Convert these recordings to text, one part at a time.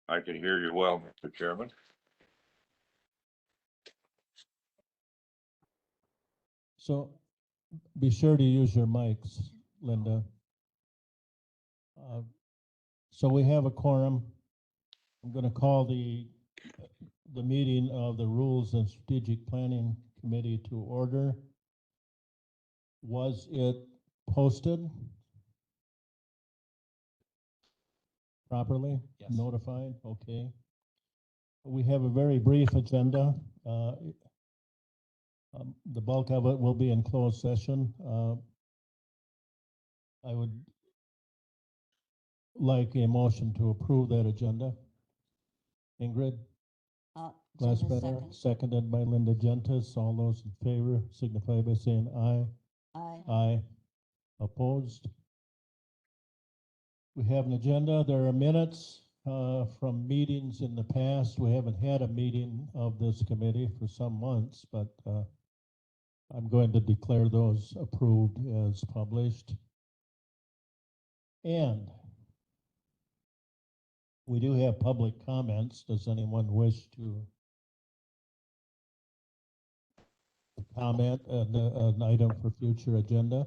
I can hear you well, Mr. Chairman. So be sure to use your mics, Linda. So we have a quorum. I'm going to call the meeting of the Rules and Strategic Planning Committee to order. Was it posted properly? Yes. Notified? Okay. We have a very brief agenda. The bulk of it will be in closed session. I would like a motion to approve that agenda. Ingrid Glassbetter, Second. seconded by Linda Gentis. All those in favor signify by saying aye. Aye. Aye. Opposed? We have an agenda. There are minutes from meetings in the past. We haven't had a meeting of this committee for some months, but I'm going to declare those approved as published. And we do have public comments. Does anyone wish to comment on an item for future agenda?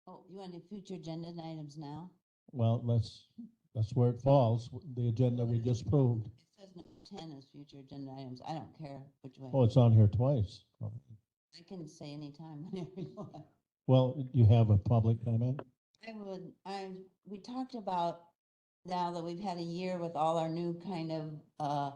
Oh, you want to do future agenda items now? Well, that's where it falls, the agenda we just approved. It says number 10 is future agenda items. I don't care which way. Oh, it's on here twice. I can say anytime whenever you want. Well, you have a public comment? We talked about now that we've had a year with all our new kind of,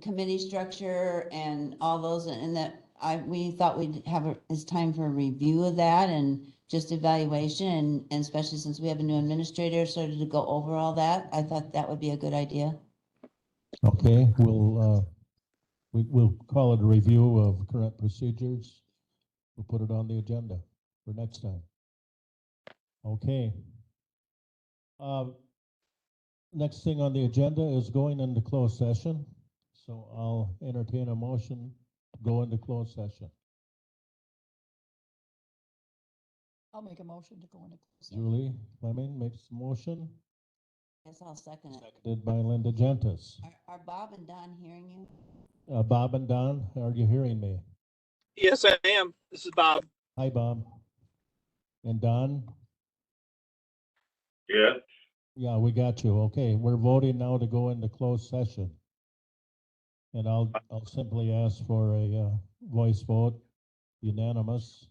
committee structure and all those, and that we thought we'd have it's time for a review of that and just evaluation, and especially since we have a new administrator, sort of to go over all that. I thought that would be a good idea. Okay, we'll call it a review of current procedures. We'll put it on the agenda for next time. Okay. Next thing on the agenda is going into closed session. So I'll entertain a motion to go into closed session. I'll make a motion to go into closed session. Julie Fleming makes the motion, Guess I'll second it. seconded by Linda Gentis. Are Bob and Don hearing you? Bob and Don, are you hearing me? Yes, I am. This is Bob. Hi, Bob. And Don? Yeah, Yeah, we got you. Okay, we're voting now to go into closed session. And I'll simply ask for a voice vote, unanimous.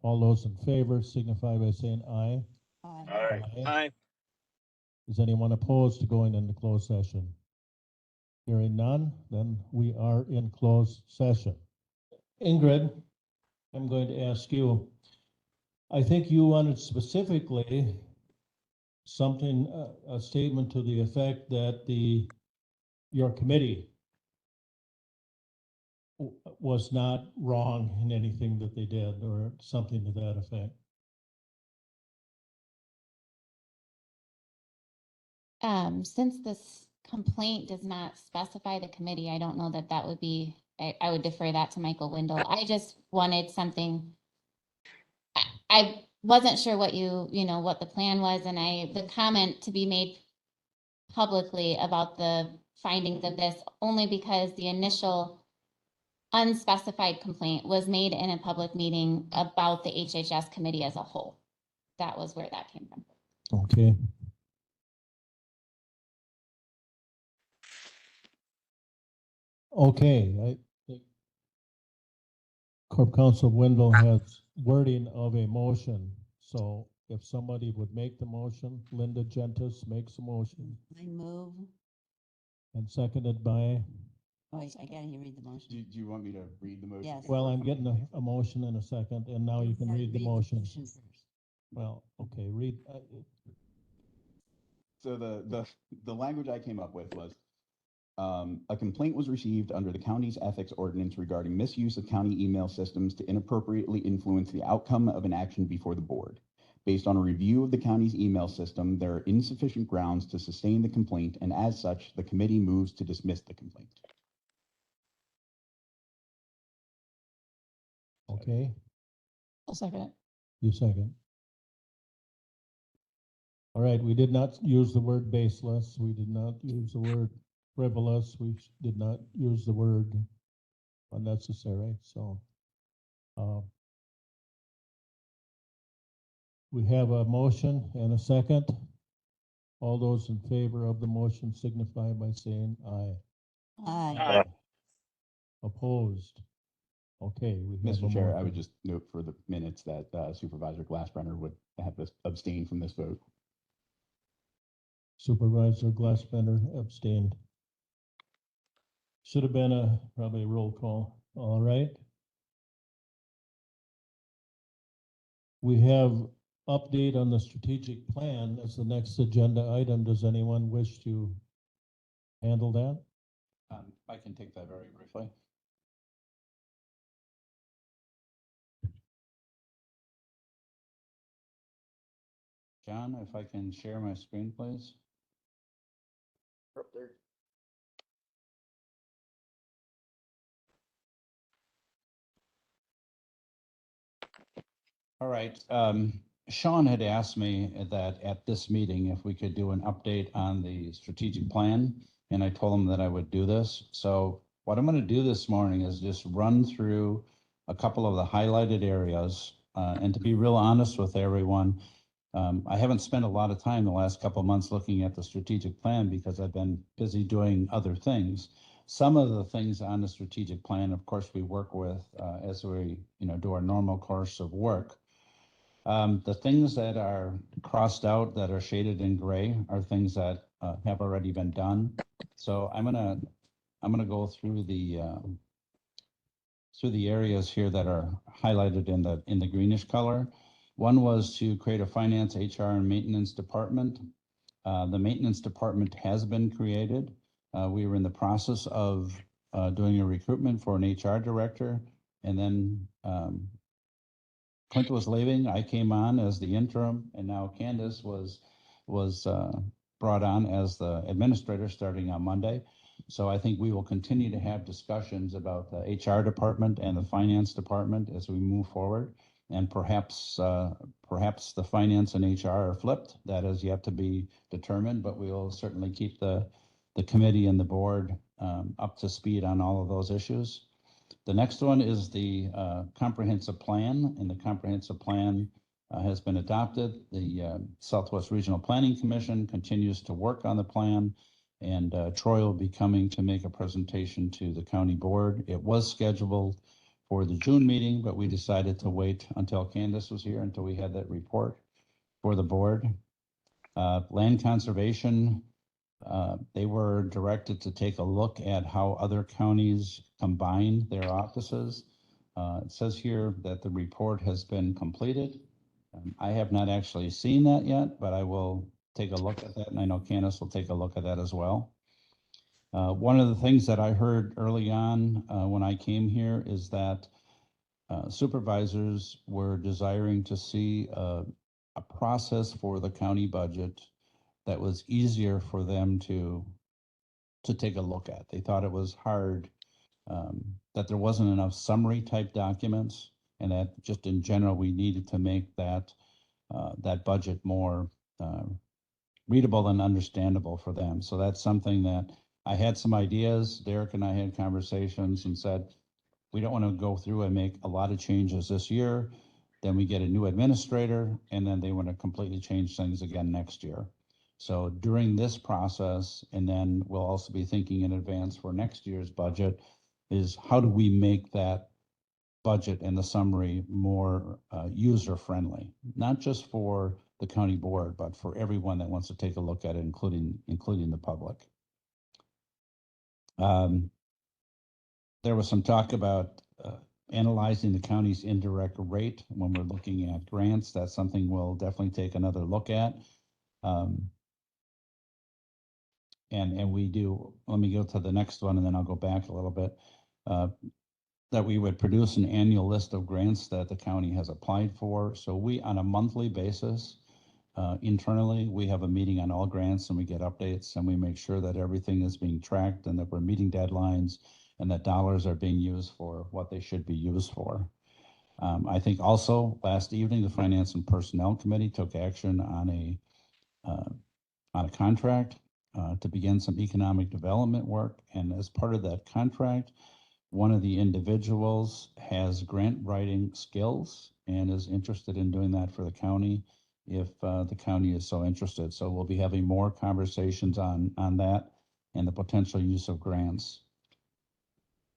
All those in favor signify by saying aye. Aye. aye. Hi. Is anyone opposed to going into closed session? Hearing none, then we are in closed session. Ingrid, I'm going to ask you, I think you wanted specifically something, a statement to the effect that your committee was not wrong in anything that they did, or something to that effect. Since this complaint does not specify the committee, I don't know that that would be, I would defer that to Michael Windle. I just wanted something. I wasn't sure what what the plan was, and the comment to be made publicly about the findings of this, only because the initial unspecified complaint was made in a public meeting about the HHS committee as a whole. That was where that came from. Okay. Okay, I think Corp Counsel Wendell has wording of a motion. So if somebody would make the motion, Linda Gentis makes a motion I move. and seconded by, Oh, wait, I gotta read the motion. Do you want me to read the motion? Yes. well, I'm getting a motion in a second, and now you can read the motion. first. Well, okay, read. So the language I came up with was, a complaint was received under the county's ethics ordinance regarding misuse of county email systems to inappropriately influence the outcome of an action before the board. Based on a review of the county's email system, there are insufficient grounds to sustain the complaint, and as such, the committee moves to dismiss the complaint. Okay, I'll second it. you second. All right, we did not use the word baseless. We did not use the word frivolous. We did not use the word unnecessary, so. We have a motion and a second. All those in favor of the motion signify by saying aye. Aye. Opposed? Okay, we have a Mr. Chair, I motion. would just note for the minutes that Supervisor Glassbrenner would have abstained from this vote. Supervisor Glassbender abstained. Should have been probably a roll call. All right. We have update on the strategic plan as the next agenda item. Does anyone wish to handle that? I can take that very briefly. John, if I can share my screen, please. All right. Sean had asked me that at this meeting, if we could do an update on the strategic plan, and I told him that I would do this. So what I'm going to do this morning is just run through a couple of the highlighted areas. And to be real honest with everyone, I haven't spent a lot of time the last couple of months looking at the strategic plan because I've been busy doing other things. Some of the things on the strategic plan, of course, we work with as we do our normal course of work. The things that are crossed out that are shaded in gray are things that have already been done. So I'm gonna go through the areas here that are highlighted in the greenish color. One was to create a finance, HR, and maintenance department. The maintenance department has been created. We were in the process of doing a recruitment for an HR director, and then Clint was leaving. I came on as the interim, and now Candace was brought on as the administrator starting on Monday. So I think we will continue to have discussions about the HR department and the finance department as we move forward. And perhaps the finance and HR are flipped. That is yet to be determined, but we will certainly keep the committee and the board up to speed on all of those issues. The next one is the comprehensive plan, and the comprehensive plan has been adopted. The Southwest Regional Planning Commission continues to work on the plan, and Troy will be coming to make a presentation to the county board. It was scheduled for the June meeting, but we decided to wait until Candace was here, until we had that report for the board. Land conservation, they were directed to take a look at how other counties combine their offices. It says here that the report has been completed. I have not actually seen that yet, but I will take a look at that, and I know Candace will take a look at that as well. One of the things that I heard early on when I came here is that supervisors were desiring to see a process for the county budget that was easier for them to take a look at. They thought it was hard, that there wasn't enough summary type documents, and that just in general, we needed to make that budget more readable and understandable for them. So that's something that I had some ideas. Derek and I had conversations and said, we don't want to go through and make a lot of changes this year. Then we get a new administrator, and then they want to completely change things again next year. So during this process, and then we'll also be thinking in advance for next year's budget, is how do we make that budget and the summary more user-friendly, not just for the county board, but for everyone that wants to take a look at it, including the public. There was some talk about analyzing the county's indirect rate when we're looking at grants. That's something we'll definitely take another look at. And we do, let me go to the next one and then I'll go back a little bit, that we would produce an annual list of grants that the county has applied for. So we, on a monthly basis, internally, we have a meeting on all grants and we get updates and we make sure that everything is being tracked and that we're meeting deadlines and that dollars are being used for what they should be used for. I think also last evening, the Finance and Personnel Committee took action on on a contract to begin some economic development work. And as part of that contract, one of the individuals has grant writing skills and is interested in doing that for the county if the county is so interested. So we'll be having more conversations on that and the potential use of grants.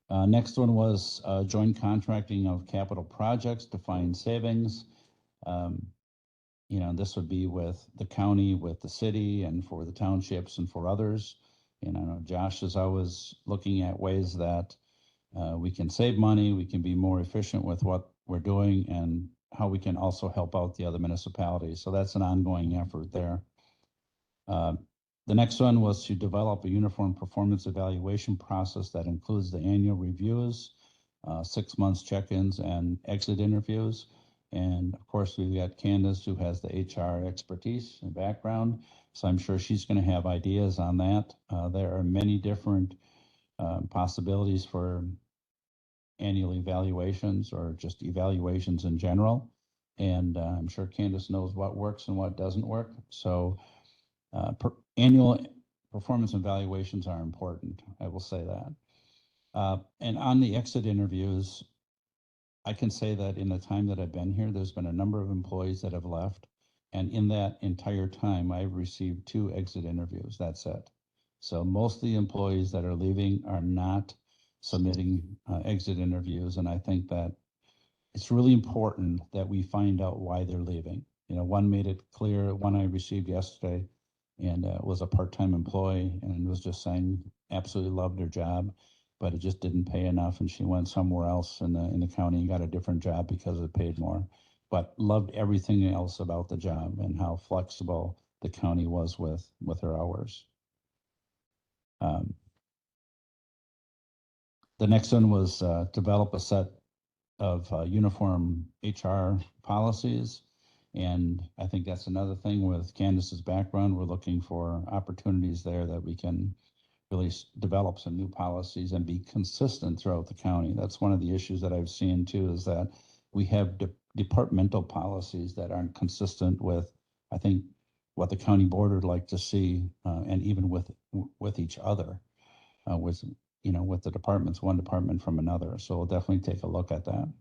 Next one was joint contracting of capital projects to find savings. This would be with the county, with the city, and for the townships and for others. And I know Josh is always looking at ways that we can save money, we can be more efficient with what we're doing, and how we can also help out the other municipalities. So that's an ongoing effort there. The next one was to develop a uniform performance evaluation process that includes the annual reviews, 6 months check-ins, and exit interviews. And of course, we've got Candace, who has the HR expertise and background. So I'm sure she's going to have ideas on that. There are many different possibilities for annual evaluations or just evaluations in general. And I'm sure Candace knows what works and what doesn't work. So annual performance evaluations are important. I will say that. And on the exit interviews, I can say that in the time that I've been here, there's been a number of employees that have left. And in that entire time, I've received 2 exit interviews. That's it. So most of the employees that are leaving are not submitting exit interviews. And I think that it's really important that we find out why they're leaving. One made it clear, one I received yesterday, and was a part-time employee and was just saying absolutely loved her job, but it just didn't pay enough. And she went somewhere else in the county and got a different job because it paid more, but loved everything else about the job and how flexible the county was with her hours. The next one was develop a set of uniform HR policies. And I think that's another thing with Candace's background. We're looking for opportunities there that we can really develop some new policies and be consistent throughout the county. That's one of the issues that I've seen too, is that we have departmental policies that aren't consistent with, I think, what the county board would like to see, and even with each other, with the departments, one department from another. So we'll definitely take a look at that.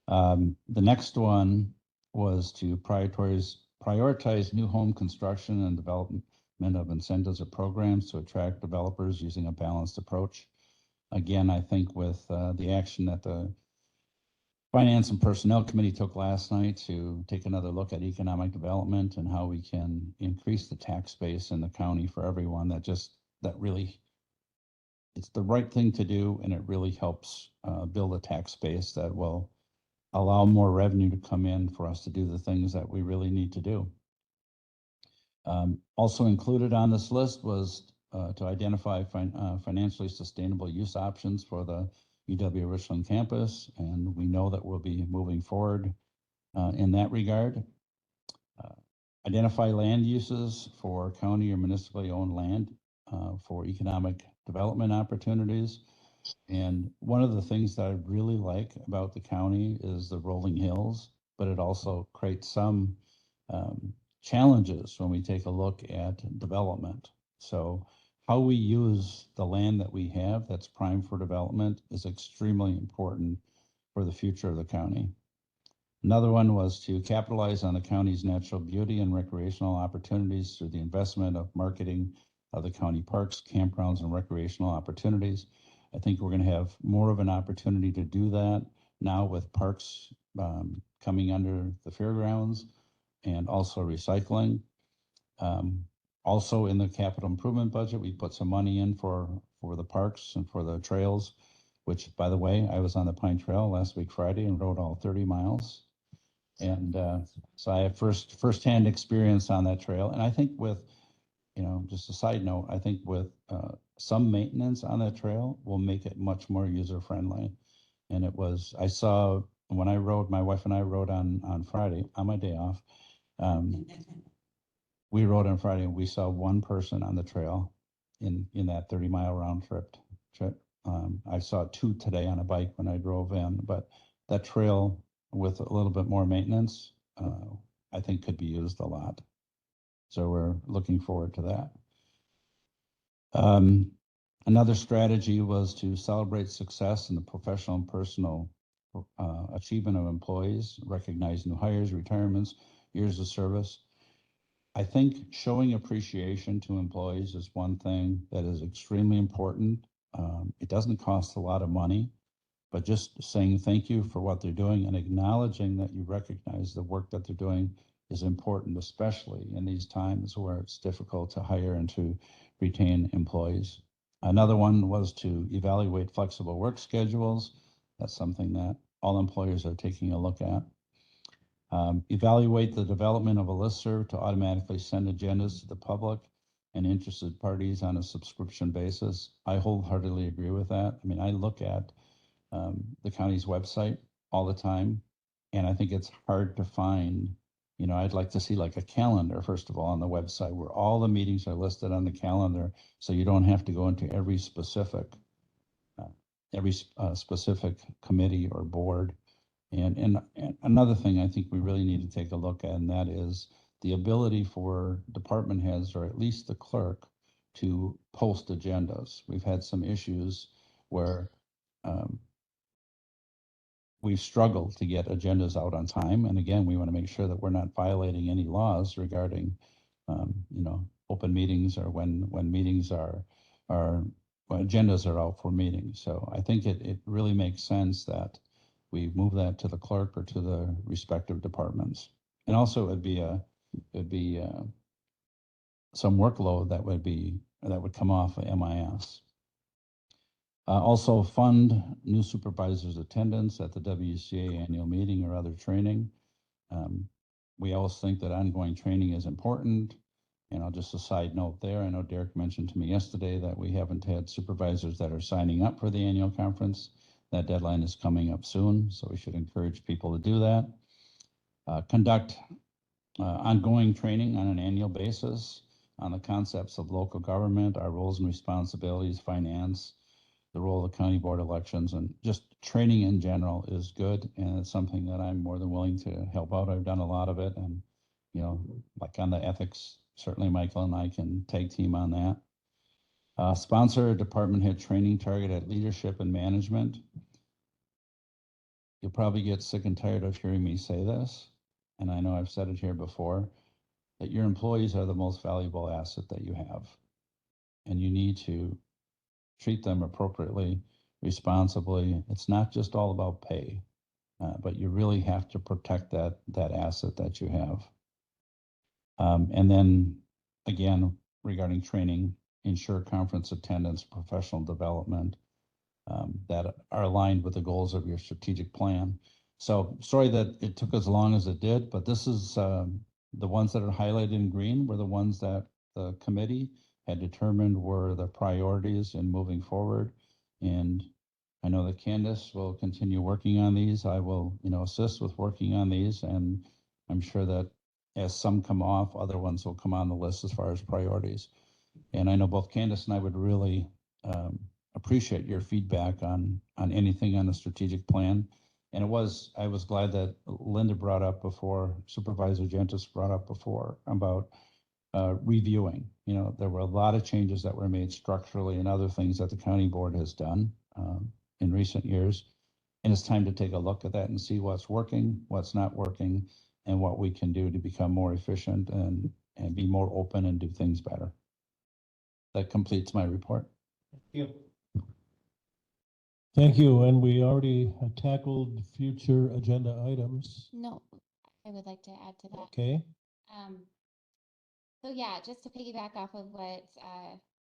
The next one was to prioritize new home construction and development of incentives or programs to attract developers using a balanced approach. Again, I think with the action that the Finance and Personnel Committee took last night to take another look at economic development and how we can increase the tax base in the county for everyone, that really, it's the right thing to do, and it really helps build a tax base that will allow more revenue to come in for us to do the things that we really need to do. Also included on this list was to identify financially sustainable use options for the UW Richland campus, and we know that we'll be moving forward in that regard. Identify land uses for county or municipally owned land for economic development opportunities. And one of the things that I really like about the county is the rolling hills, but it also creates some challenges when we take a look at development. So how we use the land that we have that's prime for development is extremely important for the future of the county. Another one was to capitalize on the county's natural beauty and recreational opportunities through the investment of marketing of the county parks, campgrounds, and recreational opportunities. I think we're going to have more of an opportunity to do that now with parks coming under the fairgrounds, and also recycling. Also in the capital improvement budget, we put some money in for the parks and for the trails, which, by the way, I was on the Pine Trail last week, Friday, and rode all 30 miles. And so I have firsthand experience on that trail. And I think with, just a side note, I think with some maintenance on that trail will make it much more user-friendly. And I saw when I rode, my wife and I rode on Friday, on my day off. We rode on Friday and we saw one person on the trail in that 30-mile round trip. I saw 2 today on a bike when I drove in, but that trail with a little bit more maintenance, I think could be used a lot. So we're looking forward to that. Another strategy was to celebrate success in the professional and personal achievement of employees, recognize new hires, retirements, years of service. I think showing appreciation to employees is one thing that is extremely important. It doesn't cost a lot of money, but just saying thank you for what they're doing and acknowledging that you recognize the work that they're doing is important, especially in these times where it's difficult to hire and to retain employees. Another one was to evaluate flexible work schedules. That's something that all employers are taking a look at. Evaluate the development of a listserv to automatically send agendas to the public and interested parties on a subscription basis. I wholeheartedly agree with that. I mean, I look at the county's website all the time, and I think it's hard to find, you know, I'd like to see like a calendar, first of all, on the website where all the meetings are listed on the calendar, so you don't have to go into every specific committee or board. And another thing I think we really need to take a look at, and that is the ability for department heads, or at least the clerk, to post agendas. We've had some issues where we've struggled to get agendas out on time. And again, we want to make sure that we're not violating any laws regarding, you know, open meetings or when meetings are when agendas are out for meetings. So I think it really makes sense that we move that to the clerk or to the respective departments. And also it'd be some workload that would come off of MIS. Also fund new supervisors' attendance at the WCA annual meeting or other training. We always think that ongoing training is important. And I'll just a side note there, I know Derek mentioned to me yesterday that we haven't had supervisors that are signing up for the annual conference. That deadline is coming up soon, so we should encourage people to do that. Conduct ongoing training on an annual basis on the concepts of local government, our roles and responsibilities, finance, the role of the county board elections, and just training in general is good. And it's something that I'm more than willing to help out. I've done a lot of it. And, you know, like on the ethics, certainly Michael and I can tag team on that. Sponsor a department head training target at leadership and management. You'll probably get sick and tired of hearing me say this, and I know I've said it here before, that your employees are the most valuable asset that you have. And you need to treat them appropriately, responsibly. It's not just all about pay, but you really have to protect that asset that you have. And then again, regarding training, ensure conference attendance, professional development that are aligned with the goals of your strategic plan. So sorry that it took as long as it did, but this is the ones that are highlighted in green were the ones that the committee had determined were the priorities in moving forward. And I know that Candace will continue working on these. I will, you know, assist with working on these. And I'm sure that as some come off, other ones will come on the list as far as priorities. And I know both Candace and I would really appreciate your feedback on anything on the strategic plan. And I was glad that Linda brought up before, Supervisor Gentis brought up before about reviewing. You know, there were a lot of changes that were made structurally and other things that the county board has done in recent years. And it's time to take a look at that and see what's working, what's not working, and what we can do to become more efficient and be more open and do things better. That completes my report. Thank you. And we already tackled future agenda items. No, I would like to add to that. Okay. So yeah, just to piggyback off of what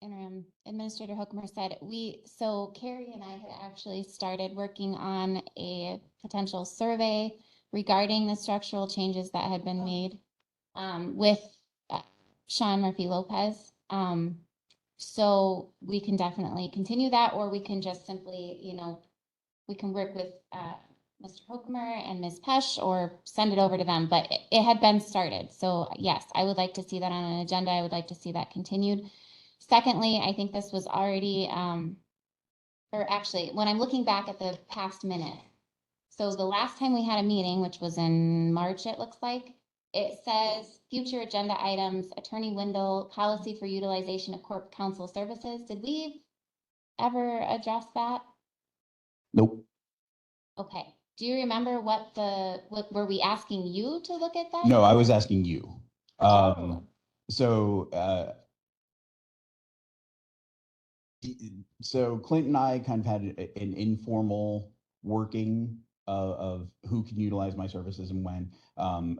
Interim Administrator Hookemer said, so Carrie and I had actually started working on a potential survey regarding the structural changes that had been made with Sean Murphy Lopez. So we can definitely continue that, or we can just simply, you know, we can work with Mr. Hookemer and Ms. Pesh or send it over to them, but it had been started. So yes, I would like to see that on an agenda. I would like to see that continued. Secondly, I think this was already, or actually, when I'm looking back at the past minute, so the last time we had a meeting, which was in March, it looks like, it says future agenda items, Attorney Wendell, policy for utilization of corp counsel services. Did we ever address that? Nope. Okay. Do you remember what were we asking you to look at that? No, I was asking you. Oh. So, so Clint and I kind of had an informal working of who can utilize my services and when.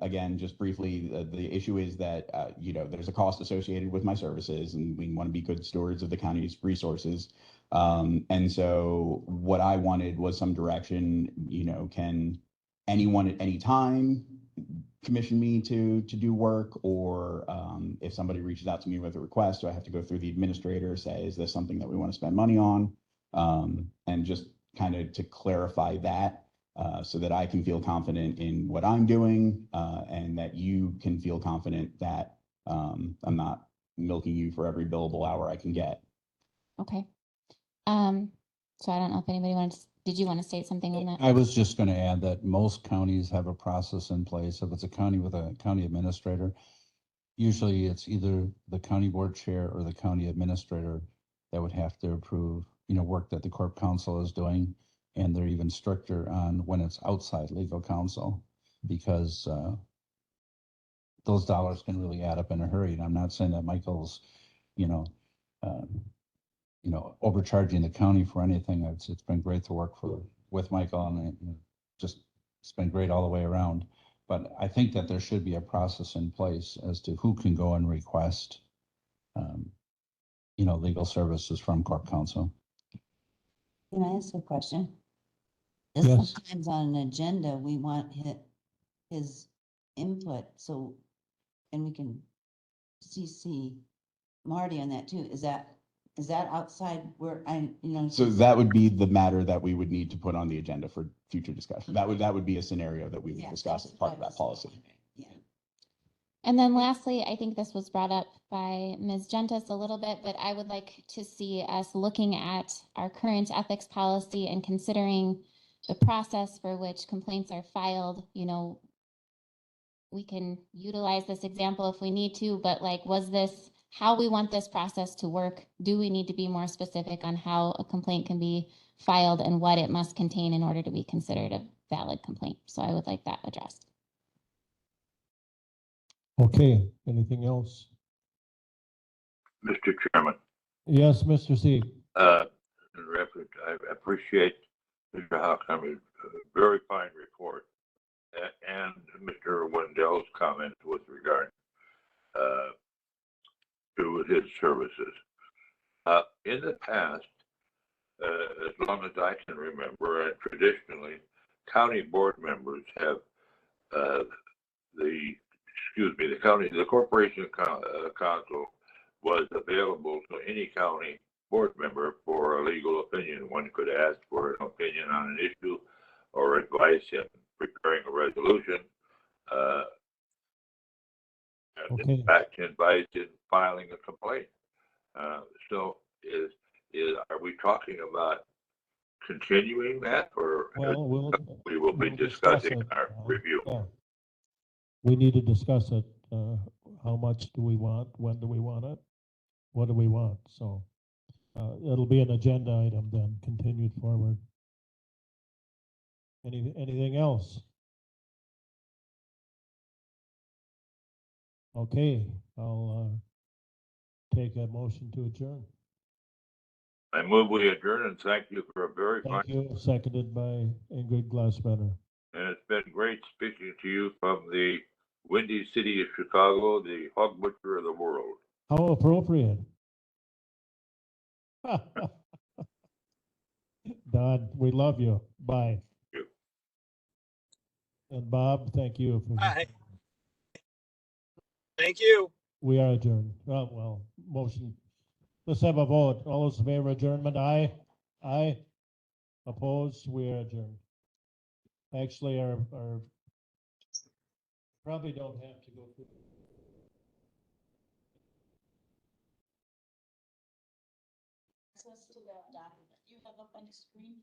Again, just briefly, the issue is that, you know, there's a cost associated with my services and we want to be good stewards of the county's resources. And so what I wanted was some direction, you know, can anyone at any time commission me to do work, or if somebody reaches out to me with a request, do I have to go through the administrator, say, is this something that we want to spend money on? And just kind of to clarify that, so that I can feel confident in what I'm doing, and that you can feel confident that I'm not milking you for every billable hour I can get. Okay. So I don't know if anybody did you want to say something on that? I was just going to add that most counties have a process in place. If it's a county with a county administrator, usually it's either the county board chair or the county administrator that would have to approve, you know, work that the corp counsel is doing. And they're even stricter on when it's outside legal counsel, because those dollars can really add up in a hurry. And I'm not saying that Michael's, you know, overcharging the county for anything. It's been great to work with Michael, and it's been great all the way around. But I think that there should be a process in place as to who can go and request, legal services from corp counsel. Can I ask a question? Yes. Sometimes on an agenda, we want his input, so, and we can CC Marty on that too. Is that outside where So that would be the matter that we would need to put on the agenda for future discussion. That would be a scenario that we would discuss as part of that policy. Yeah. And then lastly, I think this was brought up by Ms. Gentis a little bit, but I would like to see us looking at our current ethics policy and considering the process for which complaints are filed. You know, we can utilize this example if we need to, but like, was this how we want this process to work? Do we need to be more specific on how a complaint can be filed and what it must contain in order to be considered a valid complaint? So I would like that addressed. Okay, anything else? Mr. Chairman, Yes, Mr. C. in reference, I appreciate Mr. Hockheimer's very fine report and Mr. Wendell's comments with regard to his services. In the past, as long as I can remember, and traditionally, county board members have the corporation counsel was available to any county board member for a legal opinion. One could ask for an opinion on an issue or advice in preparing a resolution. And Okay. in fact, advice in filing a complaint. So are we talking about continuing that, or Well, we will be we'll discuss discussing it. our review? Yeah. We need to discuss it. How much do we want? When do we want it? What do we want? So it'll be an agenda item then, continued forward. Anything else? Okay, I'll take a motion to adjourn. I move we adjourn, and thank you for a very fine, Thank you, seconded by Ingrid Glassbrenner. and it's been great speaking to you from the windy city of Chicago, the hog butcher of the world. How appropriate. Don, we love you. Bye. Thank you. And Bob, thank you. Hi. Thank you. We are adjourned. Well, motion. Let's have a vote. All those in favor of adjournment, aye? Aye. Opposed? We are adjourned. Actually, our probably don't have to go through. Access to that document you have up on the screen.